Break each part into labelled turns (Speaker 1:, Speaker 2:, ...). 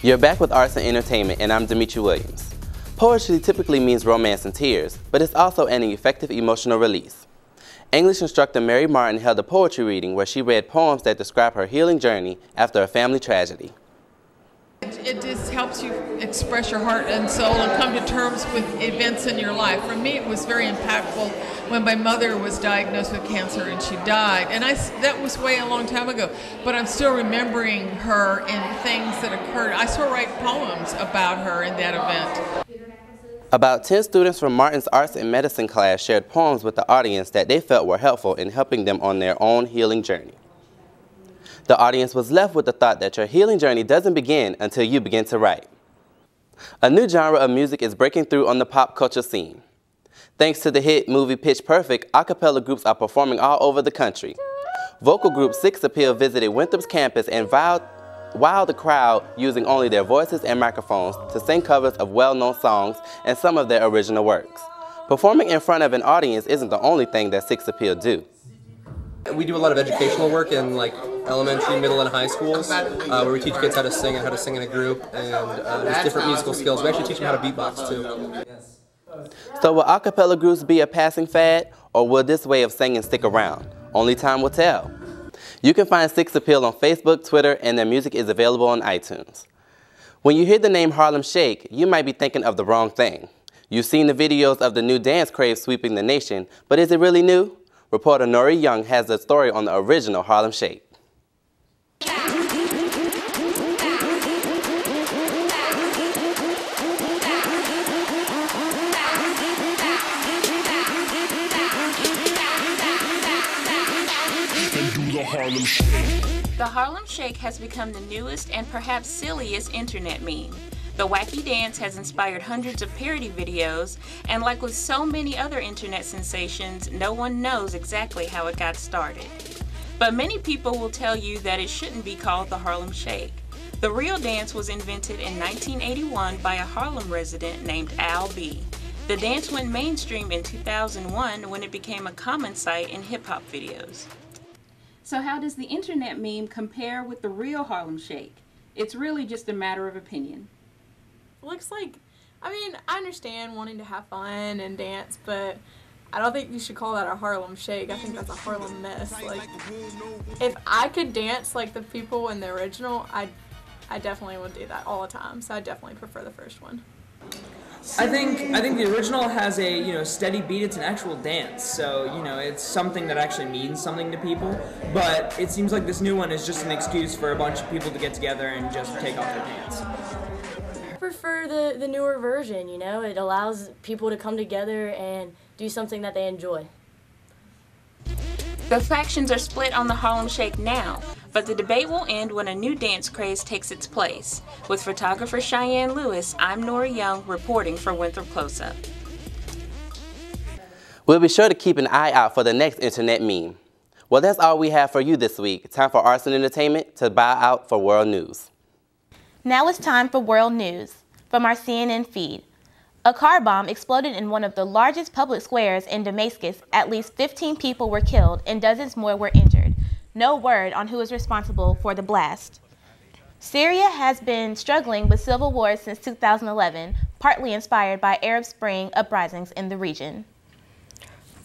Speaker 1: You're back with Arts and Entertainment, and I'm Demetri Williams. Poetry typically means romance and tears, but it's also an effective emotional release. English instructor Mary Martin held a poetry reading where she read poems that describe her healing journey after a family tragedy.
Speaker 2: It just helps you express your heart and soul and come to terms with events in your life. For me, it was very impactful when my mother was diagnosed with cancer and she died. And that was way a long time ago, but I'm still remembering her and things that occurred. I still write poems about her in that event.
Speaker 1: About 10 students from Martin's Arts and Medicine class shared poems with the audience that they felt were helpful in helping them on their own healing journey. The audience was left with the thought that your healing journey doesn't begin until you begin to write. A new genre of music is breaking through on the pop culture scene. Thanks to the hit movie Pitch Perfect, a cappella groups are performing all over the country. Vocal group Six Appeal visited Winthrop's campus and wowed the crowd using only their voices and microphones to sing covers of well-known songs and some of their original works. Performing in front of an audience isn't the only thing that Six Appeal do.
Speaker 3: We do a lot of educational work in elementary, middle, and high schools, where we teach kids how to sing and how to sing in a group, and just different musical skills. We actually teach them how to beatbox too.
Speaker 1: So will a cappella groups be a passing fad, or will this way of singing stick around? Only time will tell. You can find Six Appeal on Facebook, Twitter, and their music is available on iTunes. When you hear the name Harlem Shake, you might be thinking of the wrong thing. You've seen the videos of the new dance craze sweeping the nation, but is it really new? Reporter Norie Young has the story on the original Harlem Shake.
Speaker 4: The Harlem Shake has become the newest and perhaps silliest internet meme. The wacky dance has inspired hundreds of parody videos, and like with so many other internet sensations, no one knows exactly how it got started. But many people will tell you that it shouldn't be called the Harlem Shake. The real dance was invented in 1981 by a Harlem resident named Al B. The dance went mainstream in 2001 when it became a common sight in hip-hop videos. So how does the internet meme compare with the real Harlem Shake? It's really just a matter of opinion.
Speaker 5: Looks like, I understand wanting to have fun and dance, but I don't think you should call that a Harlem Shake. I think that's a Harlem mess. If I could dance like the people in the original, I definitely would do that all the time. So I definitely prefer the first one.
Speaker 6: I think the original has a steady beat. It's an actual dance, so it's something that actually means something to people. But it seems like this new one is just an excuse for a bunch of people to get together and just take off their pants.
Speaker 7: I prefer the newer version. It allows people to come together and do something that they enjoy.
Speaker 4: The factions are split on the Harlem Shake now, but the debate will end when a new dance craze takes its place. With photographer Cheyenne Lewis, I'm Norie Young reporting for Winthrop Close Up.
Speaker 1: We'll be sure to keep an eye out for the next internet meme. Well, that's all we have for you this week. Time for Arts and Entertainment to bow out for World News.
Speaker 8: Now it's time for World News from our CNN feed. A car bomb exploded in one of the largest public squares in Damascus. At least 15 people were killed and dozens more were injured. No word on who is responsible for the blast. Syria has been struggling with civil wars since 2011, partly inspired by Arab Spring uprisings in the region.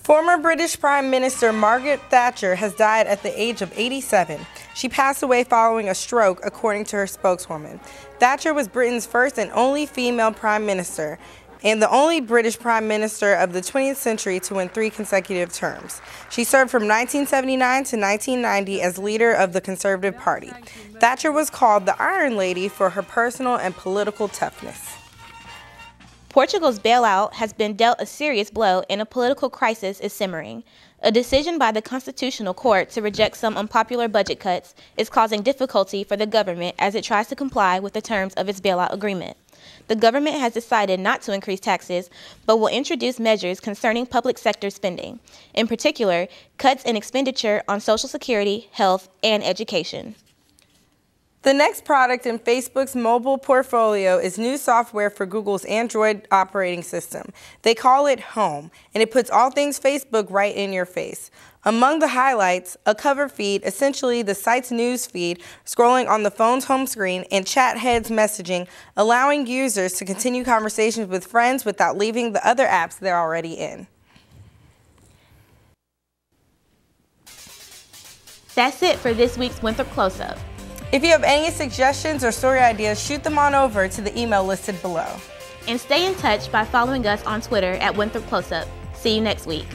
Speaker 9: Former British Prime Minister Margaret Thatcher has died at the age of 87. She passed away following a stroke, according to her spokeswoman. Thatcher was Britain's first and only female prime minister, and the only British prime minister of the 20th century to win 3 consecutive terms. She served from 1979 to 1990 as leader of the Conservative Party. Thatcher was called the Iron Lady for her personal and political toughness.
Speaker 8: Portugal's bailout has been dealt a serious blow and a political crisis is simmering. A decision by the Constitutional Court to reject some unpopular budget cuts is causing difficulty for the government as it tries to comply with the terms of its bailout agreement. The government has decided not to increase taxes, but will introduce measures concerning public sector spending, in particular, cuts in expenditure on Social Security, health, and education.
Speaker 9: The next product in Facebook's mobile portfolio is new software for Google's Android operating system. They call it Home, and it puts all things Facebook right in your face. Among the highlights, a cover feed, essentially the site's news feed, scrolling on the phone's home screen, and chat heads messaging, allowing users to continue conversations with friends without leaving the other apps they're already in.
Speaker 8: That's it for this week's Winthrop Close Up.
Speaker 9: If you have any suggestions or story ideas, shoot them on over to the email listed below.
Speaker 8: And stay in touch by following us on Twitter at Winthrop Close Up. See you next week.